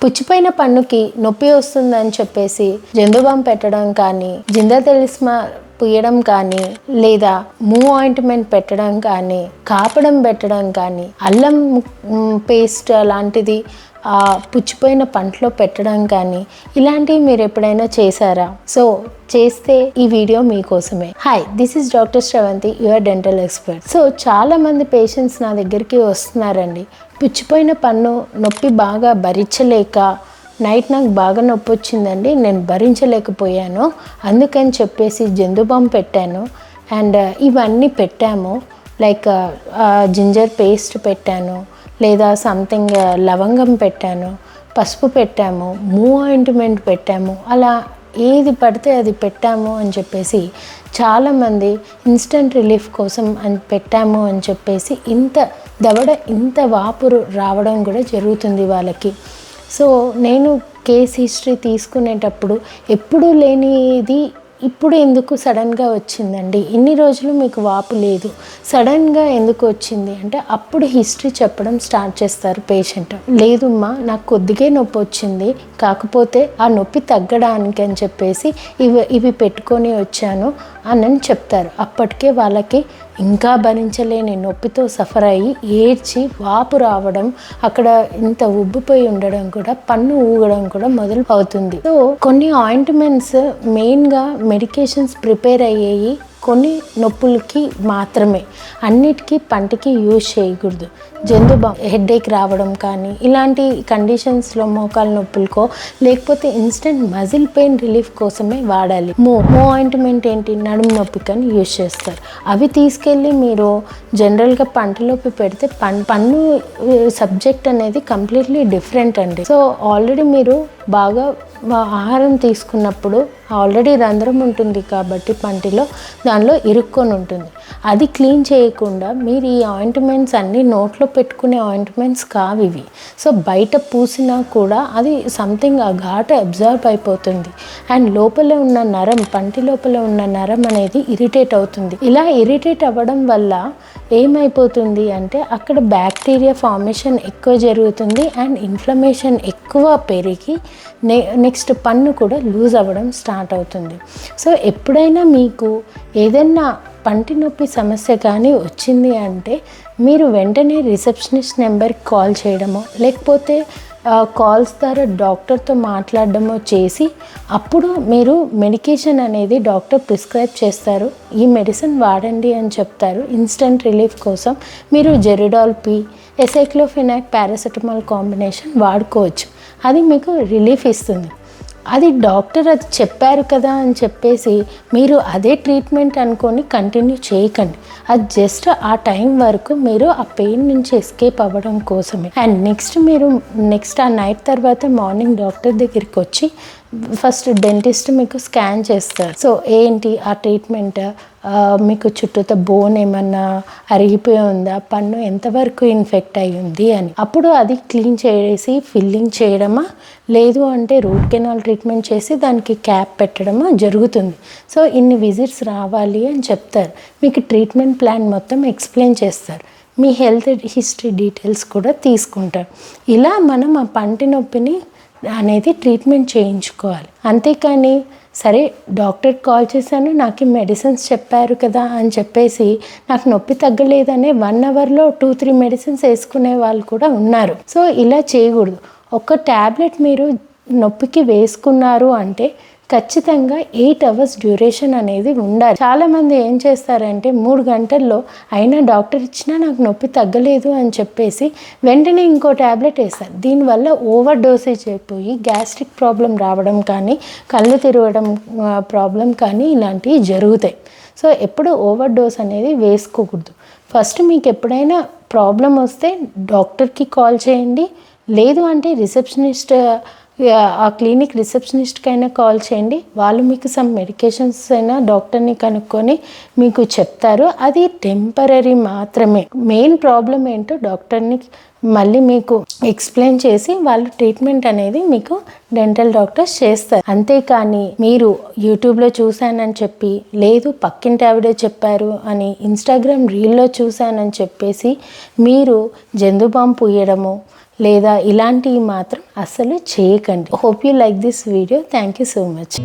పుచ్చిపోయిన పన్నుకి నొప్పి వస్తుందని చెప్పేసి జందుబాం పెట్టడం కానీ, జిందా పుయ్యడం కానీ, లేదా ఆయింట్మెంట్ పెట్టడం కానీ, కాపడం పెట్టడం కానీ, అల్లం పేస్ట్ లాంటిది పుచ్చిపోయిన పంటలో పెట్టడం కానీ ఇలాంటివి మీరు ఎప్పుడైనా చేశారా? సో చేస్తే ఈ వీడియో మీకోసమే. Hi, this is doctor Sravanthi, your dental expert. So చాలామంది పేషెంట్స్ నా దగ్గరికి వస్తున్నారండి. పుచ్చిపోయిన పన్ను నొప్పి బాగా భరించలేక, నైట్ నాకు బాగా నొప్పి వచ్చిందండి, నేను భరించలేకపోయాను, అందుకని చెప్పేసి జందుబాం పెట్టాను అండ్ ఇవన్నీ పెట్టాము, లైక్ జింజర్ పేస్ట్ పెట్టాను, లేదా సంథింగ్ లవంగం పెట్టాను, పసుపు పెట్టాము, ఆయింట్మెంట్ పెట్టాము, అలా ఏది పడితే అది పెట్టాము అని చెప్పేసి చాలామంది ఇన్స్టెంట్ రిలీఫ్ కోసం అని పెట్టాము అని చెప్పేసి ఇంత వాపురు రావడం కూడా జరుగుతుంది వాళ్ళకి. సో నేను కేస్ హిస్టరీ తీసుకునేటప్పుడు ఎప్పుడూ లేనిది ఇప్పుడు ఎందుకు సడన్గా వచ్చిందండి, ఇన్ని రోజులు మీకు వాపు లేదు, సడన్గా ఎందుకు వచ్చింది అంటే అప్పుడు హిస్టరీ చెప్పడం స్టార్ట్ చేస్తారు పేషెంట్. లేదమ్మా, నాకు కొద్దిగా నొప్పి వచ్చింది, కాకపోతే ఆ నొప్పి తగ్గడానికి అని చెప్పేసి ఇవి పెట్టుకొని వచ్చాను అని చెప్తారు. అప్పటికే వాళ్ళకి ఇంకా భరించలేని నొప్పితో సఫర్ అయ్యి ఏడ్చి వాపు రావడం, అక్కడ ఇంత ఉబ్బిపోయి ఉండడం కూడా, పన్ను ఊగడం కూడా మొదలు అవుతుంది. సో కొన్ని ఆయింట్మెంట్స్ మెయిన్గా మెడికేషన్స్ ప్రిపేర్ అయ్యేవి కొన్ని నొప్పులకి మాత్రమే, అన్నిటికీ పంటికి యూజ్ చేయకూడదు. జందుబాం హెడేక్ రావడం కానీ ఇలాంటి కండిషన్స్లో మోకాల నొప్పులకో లేకపోతే ఇన్స్టెంట్ మజిల్ పెయిన్ రిలీఫ్ కోసమే వాడాలి. ఆయింట్మెంట్ ఏంటి, నడుము నొప్పి కానీ యూజ్ చేస్తారు. అవి తీసుకెళ్ళి మీరు జనరల్గా పంటలోకి పెడితే పన్ను సబ్జెక్ట్ అనేది కంప్లీట్లీ డిఫరెంట్ అండి. సో ఆల్రెడీ మీరు బాగా ఆహారం తీసుకున్నప్పుడు ఆల్రెడీ రంధ్రం ఉంటుంది కాబట్టి పంటిలో దానిలో ఇరుక్కొని ఉంటుంది. అది క్లీన్ చేయకుండా మీరు ఈ ఆయింట్మెంట్స్ అన్నీ నోట్లో పెట్టుకునే ఆయింట్మెంట్స్ కావు ఇవి. సో బయట పూసినా కూడా అది సంథింగ్ ఆ ఘాటు అబ్జర్వ్ అయిపోతుంది అండ్ లోపల ఉన్న నరం, పంటి లోపల ఉన్న నరం అనేది ఇరిటేట్ అవుతుంది. ఇలా ఇరిటేట్ అవ్వడం వల్ల ఏమైపోతుంది అంటే అక్కడ బ్యాక్టీరియా ఫార్మేషన్ ఎక్కువ జరుగుతుంది అండ్ ఇన్ఫ్లమేషన్ ఎక్కువ పెరిగి నెక్స్ట్ పన్ను కూడా లూజ్ అవ్వడం స్టార్ట్ అవుతుంది. సో ఎప్పుడైనా మీకు ఏదైనా పంటి నొప్పి సమస్య కానీ వచ్చింది అంటే మీరు వెంటనే రిసెప్షనిస్ట్ నెంబర్కి కాల్ చేయడమో లేకపోతే కాల్స్ ద్వారా డాక్టర్తో మాట్లాడడమో చేసి అప్పుడు మీరు మెడికేషన్ అనేది డాక్టర్ ప్రిస్క్రైబ్ చేస్తారు, ఈ మెడిసిన్ వాడండి అని చెప్తారు. ఇన్స్టెంట్ రిలీఫ్ కోసం మీరు జెరిడాల్ పి, ఎసైక్లోఫెనాక్, పారాసెటమాల్ కాంబినేషన్ వాడుకోవచ్చు. అది మీకు రిలీఫ్ ఇస్తుంది. అది డాక్టర్ అది చెప్పారు కదా అని చెప్పేసి మీరు అదే ట్రీట్మెంట్ అనుకొని కంటిన్యూ చేయకండి. అది జస్ట్ ఆ టైం వరకు మీరు ఆ పెయిన్ నుంచి ఎస్కేప్ అవ్వడం కోసమే. అండ్ నెక్స్ట్ ఆ నైట్ తర్వాత మార్నింగ్ డాక్టర్ దగ్గరికి వచ్చి ఫస్ట్ డెంటిస్ట్ మీకు స్కాన్ చేస్తారు. సో ఏంటి ఆ ట్రీట్మెంట్, మీకు చుట్టూతో బోన్ ఏమన్నా అరిగిపోయి ఉందా, పన్ను ఎంతవరకు ఇన్ఫెక్ట్ అయ్యి ఉంది అని. అప్పుడు అది క్లీన్ చేసి ఫిల్లింగ్ చేయడమా లేదు అంటే రూట్ కెనాల్ ట్రీట్మెంట్ చేసి దానికి క్యాప్ పెట్టడమా జరుగుతుంది. సో ఇన్ని విజిట్స్ రావాలి అని చెప్తారు. మీకు ట్రీట్మెంట్ ప్లాన్ మొత్తం ఎక్స్ప్లెయిన్ చేస్తారు. మీ హెల్త్ హిస్టరీ డీటెయిల్స్ కూడా తీసుకుంటారు. ఇలా మనం ఆ పంటి నొప్పిని అనేది ట్రీట్మెంట్ చేయించుకోవాలి. అంతేకాని సరే డాక్టర్కి కాల్ చేశాను, నాకు మెడిసిన్స్ చెప్పారు కదా అని చెప్పేసి నాకు నొప్పి తగ్గలేదనే 1 అవర్లో 2-3 మెడిసిన్స్ వేసుకునే వాళ్ళు కూడా ఉన్నారు. సో ఇలా చేయకూడదు. ఒక ట్యాబ్లెట్ మీరు నొప్పికి వేసుకున్నారు అంటే ఖచ్చితంగా 8 అవర్స్ డ్యూరేషన్ అనేది ఉండాలి. చాలామంది ఏం చేస్తారంటే 3 గంటల్లో అయినా డాక్టర్ ఇచ్చినా నాకు నొప్పి తగ్గలేదు అని చెప్పేసి వెంటనే ఇంకో ట్యాబ్లెట్ వేస్తారు. దీనివల్ల ఓవర్ డోసేజ్ అయిపోయి గ్యాస్ట్రిక్ ప్రాబ్లం రావడం కానీ, కళ్ళు తిరగడం ప్రాబ్లం కానీ ఇలాంటివి జరుగుతాయి. సో ఎప్పుడు ఓవర్ డోస్ అనేది వేసుకోకూడదు. ఫస్ట్ మీకు ఎప్పుడైనా ప్రాబ్లం వస్తే డాక్టర్కి కాల్ చేయండి, లేదు అంటే రిసెప్షనిస్ట్ ఆ క్లినిక్ రిసెప్షనిస్ట్కి అయినా కాల్ చేయండి. వాళ్ళు మీకు సమ్ మెడికేషన్స్ అయినా డాక్టర్ని కనుక్కొని మీకు చెప్తారు. అది టెంపరీ మాత్రమే. మెయిన్ ప్రాబ్లం ఏంటో డాక్టర్ని మళ్ళీ మీకు ఎక్స్ప్లెయిన్ చేసి వాళ్ళు ట్రీట్మెంట్ అనేది మీకు డెంటల్ డాక్టర్స్ చేస్తారు. అంతేకాని మీరు యూట్యూబ్లో చూశానని చెప్పి, లేదు పక్కింటి ఆవిడే చెప్పారు అని, ఇన్స్టాగ్రామ్ రీల్లో చూశానని చెప్పేసి మీరు జందుబామ్ పూయడము లేదా ఇలాంటివి మాత్రం అస్సలు చేయకండి. Hope you like this video. Thank you so much.